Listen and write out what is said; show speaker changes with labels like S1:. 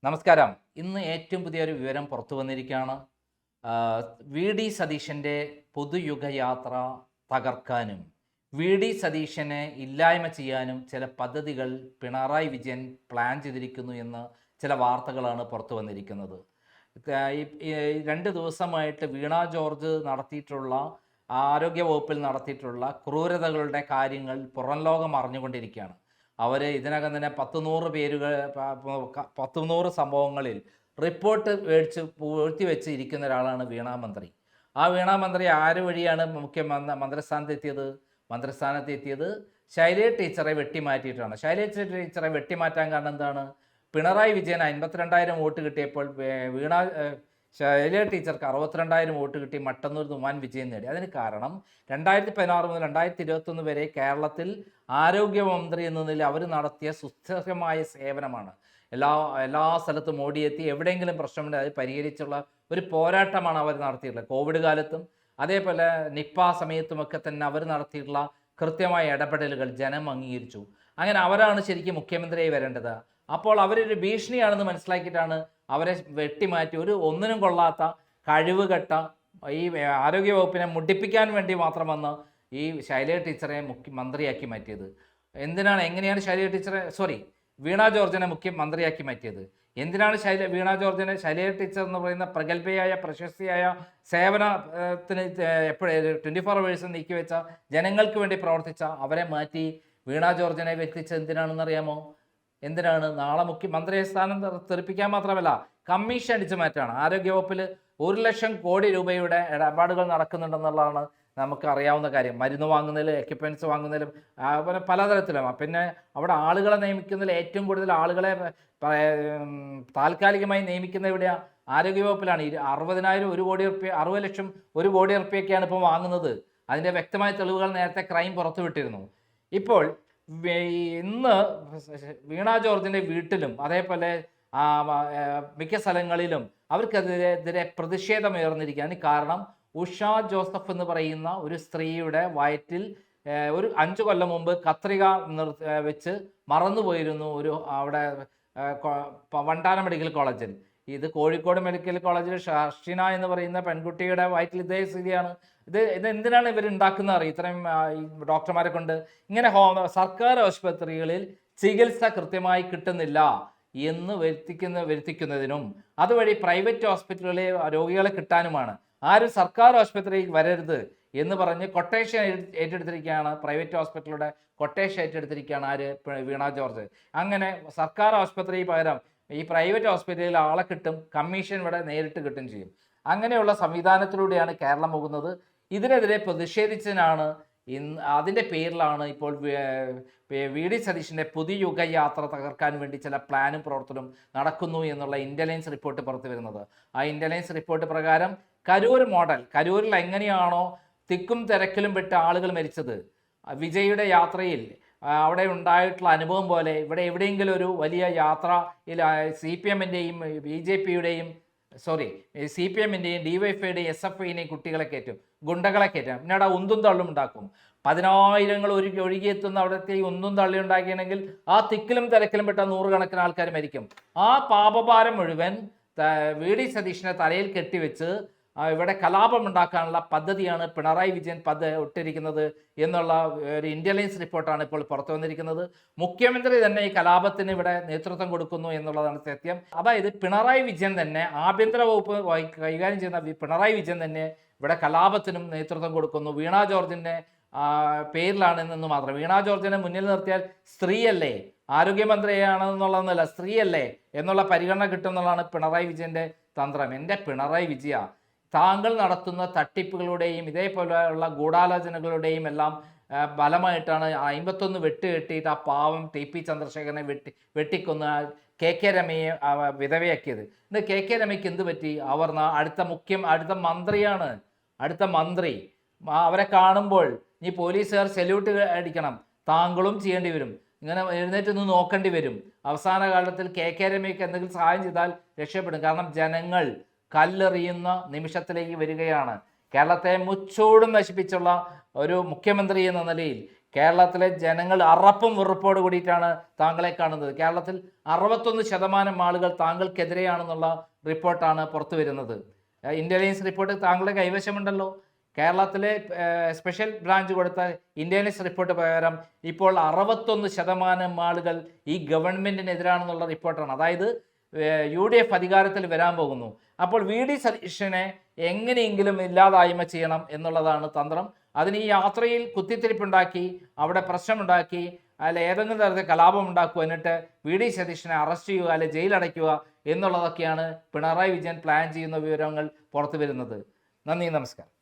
S1: നമസ്കാരം. ഇന്ന് ഏറ്റവും പുതിയൊരു വിവരം പുറത്തു വന്നിരിക്കുകയാണ്. വി ഡി സതീശൻ്റെ പൊതുയുഗയാത്ര തകർക്കാനും വി ഡി സതീശനെ ഇല്ലായ്മ ചെയ്യാനും ചില പദ്ധതികൾ പിണറായി വിജയൻ പ്ലാൻ ചെയ്തിരിക്കുന്നു എന്ന് ചില വാർത്തകളാണ് പുറത്തു വന്നിരിക്കുന്നത്. ഈ 2 ദിവസമായിട്ട് വീണ ജോർജ് നടത്തിയിട്ടുള്ള ആരോഗ്യ വകുപ്പിൽ നടത്തിയിട്ടുള്ള ക്രൂരതകളുടെ കാര്യങ്ങൾ പുറം ലോകം അറിഞ്ഞുകൊണ്ടിരിക്കുകയാണ്. അവർ ഇതിനകം തന്നെ 100 പേരുകൾ 100 സംഭവങ്ങളിൽ റിപ്പോർട്ട് മേടിച്ച് പൂഴ്ത്തിവെച്ച് ഇരിക്കുന്ന ഒരാളാണ് വീണ മന്ത്രി. ആ വീണ മന്ത്രി ആര് വഴിയാണ് മന്ത്രിസ്ഥാനത്തെത്തിയത്? ശൈലജ ടീച്ചറെ വെട്ടിമാറ്റിയിട്ടാണ്. ശൈലജ ടീച്ചറെ വെട്ടിമാറ്റാൻ കാരണം എന്താണ്? പിണറായി വിജയൻ 52,000 വോട്ട് കിട്ടിയപ്പോൾ ശൈലജ ടീച്ചർക്ക് 62,000 വോട്ട് കിട്ടി മട്ടന്നൂർ തുമാൻ വിജയം നേടി. അതിന് കാരണം 2016 മുതൽ 2021 വരെ കേരളത്തിൽ ആരോഗ്യമന്ത്രി എന്ന നിലയിൽ അവർ നടത്തിയ സുസ്ഥിരമായ സേവനമാണ്. എല്ലാ സ്ഥലത്തും ഓടിയെത്തി എവിടെയെങ്കിലും പ്രശ്നമുണ്ടെങ്കിൽ അത് പരിഹരിച്ചുള്ള ഒരു പോരാട്ടമാണ് അവർ നടത്തിയിട്ടുള്ളത്. കോവിഡ് കാലത്തും അതേപോലെ നിപ്പ സമയത്തുമൊക്കെ തന്നെ അവർ നടത്തിയിട്ടുള്ള കൃത്യമായ ഇടപെടലുകൾ ജനം അംഗീകരിച്ചു. അങ്ങനെ അവരാണ് ശരിക്കും മുഖ്യമന്ത്രിയായി വരേണ്ടത്. അപ്പോൾ അവരൊരു ഭീഷണിയാണെന്ന് മനസ്സിലാക്കിയിട്ടാണ് അവരെ വെട്ടിമാറ്റി ഒന്നിനും കൊള്ളാത്ത കഴിവുകെട്ട ഈ ആരോഗ്യ വകുപ്പിനെ മുടിപ്പിക്കാൻ വേണ്ടി മാത്രം വന്ന് ഈ ശൈലജ ടീച്ചറെ മന്ത്രിയാക്കി മാറ്റിയത്. എങ്ങനെയാണ് വീണ ജോർജിനെ മുഖ്യമന്ത്രിയാക്കി മാറ്റിയത്? എന്തിനാണ് വീണ ജോർജിനെ ശൈലജ ടീച്ചർ എന്ന് പറയുന്ന പ്രഗത്ഭയായ പ്രശസ്തിയായ സേവനത്തിന് എപ്പോഴും 24 hours നീക്കിവെച്ച ജനങ്ങൾക്ക് വേണ്ടി പ്രവർത്തിച്ച അവരെ മാറ്റി വീണ ജോർജിനെ വ്യക്തിച്ചത് എന്തിനാണെന്നറിയാമോ? നാളെ മുഖ്യമന്ത്രി സ്ഥാനം തെറിപ്പിക്കാൻ മാത്രമല്ല, കമ്മീഷൻ അടിച്ചു മാറ്റാണ്. ആരോഗ്യവകുപ്പിൽ 1,00,000 കോടി രൂപയുടെ ഇടപാടുകൾ നടക്കുന്നുണ്ടെന്നുള്ളതാണ് നമുക്ക് അറിയാവുന്ന കാര്യം. മരുന്ന് വാങ്ങുന്നതിലും എക്യുപ്മെൻറ്റ്സ് വാങ്ങുന്നതിലും പലതരത്തിലും. പിന്നെ അവിടെ ആളുകളെ നിയമിക്കുന്നതിൽ ഏറ്റവും കൂടുതൽ ആളുകളെ താൽക്കാലികമായി നിയമിക്കുന്ന എവിടെയാണ്? ആരോഗ്യവകുപ്പിലാണ്. 60,000 1 കോടി റുപ്യ 60 ലക്ഷം 1 കോടി റുപ്യൊക്കെയാണ് ഇപ്പോൾ വാങ്ങുന്നത്. അതിൻ്റെ വ്യക്തമായ തെളിവുകൾ നേരത്തെ ക്രൈം പുറത്തുവിട്ടിരുന്നു. ഇപ്പോൾ ഇന്ന് വീണ ജോർജിൻ്റെ വീട്ടിലും അതേപോലെ മിക്ക സ്ഥലങ്ങളിലും അവർക്കെതിരെ പ്രതിഷേധമുയർന്നിരിക്കുകയാണ്. കാരണം ഉഷ ജോസഫ് എന്ന് പറയുന്ന ഒരു സ്ത്രീയുടെ വയറ്റിൽ ഒരു 5 കൊല്ലം മുമ്പ് കത്രിക വെച്ച് മറന്നുപോയിരുന്നു അവിടെ വണ്ടാനം മെഡിക്കൽ കോളേജിൽ. ഇത് കോഴിക്കോട് മെഡിക്കൽ കോളേജിൽ ഷർഷിന എന്ന് പറയുന്ന പെൺകുട്ടിയുടെ വയറ്റിൽ ഇതേ സ്ഥിതിയാണ്. ഇത് എന്തിനാണ് ഇവരുണ്ടാക്കുന്നത് അറിയാം? ഇത്രയും ഡോക്ടർമാരെ കൊണ്ട് ഇങ്ങനെ സർക്കാർ ആശുപത്രികളിൽ ചികിത്സ കൃത്യമായി കിട്ടുന്നില്ല എന്ന് വരുത്തിക്കുന്നതിനും അതുവഴി പ്രൈവറ്റ് ഹോസ്പിറ്റലുകളിലെ രോഗികളെ കിട്ടാനുമാണ്. ആരും സർക്കാർ ആശുപത്രിയിൽ വരരുത് എന്ന് പറഞ്ഞ് കൊട്ടേഷൻ ഏറ്റെടുത്തിരിക്കുകയാണ്. പ്രൈവറ്റ് ഹോസ്പിറ്റലുടെ കൊട്ടേഷൻ ഏറ്റെടുത്തിരിക്കുകയാണ് ആര്? വീണ ജോർജ്. അങ്ങനെ സർക്കാർ ആശുപത്രിക്ക് പകരം ഈ പ്രൈവറ്റ് ഹോസ്പിറ്റലിൽ ആളെ കിട്ടും, കമ്മീഷൻ ഇവിടെ നേരിട്ട് കിട്ടും ചെയ്യും. അങ്ങനെയുള്ള സംവിധാനത്തിലൂടെയാണ് കേരളം പോകുന്നത്. ഇതിനെതിരെ പ്രതിഷേധിച്ചതിനാണ് അതിൻ്റെ പേരിലാണ് ഇപ്പോൾ വി ഡി സതീശൻ്റെ പുതുയുഗ യാത്ര തകർക്കാൻ വേണ്ടി ചില പ്ലാനും പ്രവർത്തനവും നടക്കുന്നു എന്നുള്ള ഇൻ്റലിജൻസ് റിപ്പോർട്ട് പുറത്തു വരുന്നത്. ആ ഇൻ്റലിജൻസ് റിപ്പോർട്ട് പ്രകാരം കരൂർ മോഡൽ, കരൂരിൽ എങ്ങനെയാണോ തിക്കും തിരക്കിലും പെട്ട് ആളുകൾ മരിച്ചത്, വിജയുടെ യാത്രയിൽ അവിടെ ഉണ്ടായിട്ടുള്ള അനുഭവം പോലെ ഇവിടെ എവിടെയെങ്കിലും ഒരു വലിയ യാത്രയിൽ CPM-ൻ്റെയും BJP-യുടെയും CPM-ൻ്റെയും DYFIയുടെയും SFIയുടെയും കുട്ടികളെ കയറ്റും, ഗുണ്ടകളെ കയറ്റും. പിന്നെ അവിടെ ഉന്തും തള്ളും ഉണ്ടാക്കും. 10,000 ഒഴുകിയെത്തുന്ന അവിടത്തെ ഉന്തും തള്ളി ഉണ്ടാക്കിയെങ്കിൽ ആ തിക്കിലും തിരക്കിലും പെട്ട 100 കണക്കിന് ആൾക്കാർ മരിക്കും. ആ പാപഭാരം മുഴുവൻ വി ഡി സതീശനെ തലയിൽ കെട്ടിവെച്ച് ഇവിടെ കലാപം ഉണ്ടാക്കാനുള്ള പദ്ധതിയാണ് പിണറായി വിജയൻ ഇട്ടിരിക്കുന്നത് എന്നുള്ള ഒരു ഇൻ്റലിജൻസ് റിപ്പോർട്ടാണ് ഇപ്പോൾ പുറത്തു വന്നിരിക്കുന്നത്. മുഖ്യമന്ത്രി തന്നെ ഈ കലാപത്തിന് ഇവിടെ നേതൃത്വം കൊടുക്കുന്നു എന്നുള്ളതാണ് സത്യം. അതായത് പിണറായി വിജയൻ തന്നെ, ആഭ്യന്തര വകുപ്പ് കൈകാര്യം ചെയ്യുന്ന പിണറായി വിജയൻ തന്നെ ഇവിടെ കലാപത്തിനും നേതൃത്വം കൊടുക്കുന്നു. വീണ ജോർജിൻ്റെ പേരിലാണെന്ന് മാത്രം. വീണ ജോർജിനെ മുന്നിൽ നിർത്തിയാൽ സ്ത്രീയല്ലേ, ആരോഗ്യമന്ത്രിയാണെന്നുള്ളതെന്നല്ല, സ്ത്രീയല്ലേ എന്നുള്ള പരിഗണന കിട്ടും എന്നുള്ളതാണ് പിണറായി വിജയൻ്റെ തന്ത്രം. എൻ്റെ പിണറായി വിജയ, താങ്കൾ നടത്തുന്ന തട്ടിപ്പുകളുടെയും ഇതേപോലെയുള്ള ഗൂഢാലോചനകളുടെയും എല്ലാം ഫലമായിട്ടാണ് 51 വെട്ടുകെട്ടിയിട്ട് ആ പാവം TP ചന്ദ്രശേഖരനെ വെട്ടിക്കൊന്ന് KK രമയെ വിധവയാക്കിയത്. ഇന്ന് KK രമയ്ക്ക് എന്ത് പറ്റി? അവർ അടുത്ത മന്ത്രിയാണ്, അടുത്ത മന്ത്രി. അവരെ കാണുമ്പോൾ ഈ പോലീസുകാർ സല്യൂട്ട് അടിക്കണം, താങ്കളും ചെയ്യേണ്ടി വരും, ഇങ്ങനെ എഴുന്നേറ്റൊന്ന് നോക്കേണ്ടി വരും. അവസാന കാലത്തിൽ KK രമയ്ക്ക് എന്തെങ്കിലും സഹായം ചെയ്താൽ രക്ഷപ്പെടും. കാരണം ജനങ്ങൾ കല്ലെറിയുന്ന നിമിഷത്തിലേക്ക് വരികയാണ്. കേരളത്തെ മുച്ചോടും നശിപ്പിച്ചുള്ള ഒരു മുഖ്യമന്ത്രി എന്ന നിലയിൽ കേരളത്തിലെ ജനങ്ങൾ അറപ്പും വെറുപ്പോട് കൂടിയിട്ടാണ് താങ്കളെ കാണുന്നത്. കേരളത്തിൽ 61% ആളുകൾ താങ്കൾക്കെതിരെയാണെന്നുള്ള റിപ്പോർട്ടാണ് പുറത്തു വരുന്നത്. ഇന്റലിജൻസ് റിപ്പോർട്ട് താങ്കളുടെ കൈവശമുണ്ടല്ലോ. കേരളത്തിലെ സ്പെഷ്യൽ ബ്രാഞ്ച് കൊടുത്ത ഇന്റലിജൻസ് റിപ്പോർട്ട് പ്രകാരം ഇപ്പോൾ 61% ആളുകൾ ഈ ഗവൺമെന്റിനെതിരാണെന്നുള്ള റിപ്പോർട്ടാണ്. അതായത് UDF അധികാരത്തിൽ വരാൻ പോകുന്നു. അപ്പോൾ VD സതീശനെ എങ്ങനെയെങ്കിലും ഇല്ലാതായ്മ ചെയ്യണം എന്നുള്ളതാണ് തന്ത്രം. അതിന് ഈ യാത്രയിൽ കുത്തിത്തിരിപ്പുണ്ടാക്കി, അവിടെ പ്രശ്നമുണ്ടാക്കി, അല്ല ഏതെങ്കിലും തരത്തിൽ കലാപം ഉണ്ടാക്കുക, എന്നിട്ട് VD സതീശനെ അറസ്റ്റ് ചെയ്യുക, അല്ലെ ജയിലടയ്ക്കുക എന്നുള്ളതൊക്കെയാണ് പിണറായി വിജയൻ പ്ലാൻ ചെയ്യുന്ന വിവരങ്ങൾ പുറത്തു വരുന്നത്. നന്ദി, നമസ്കാരം.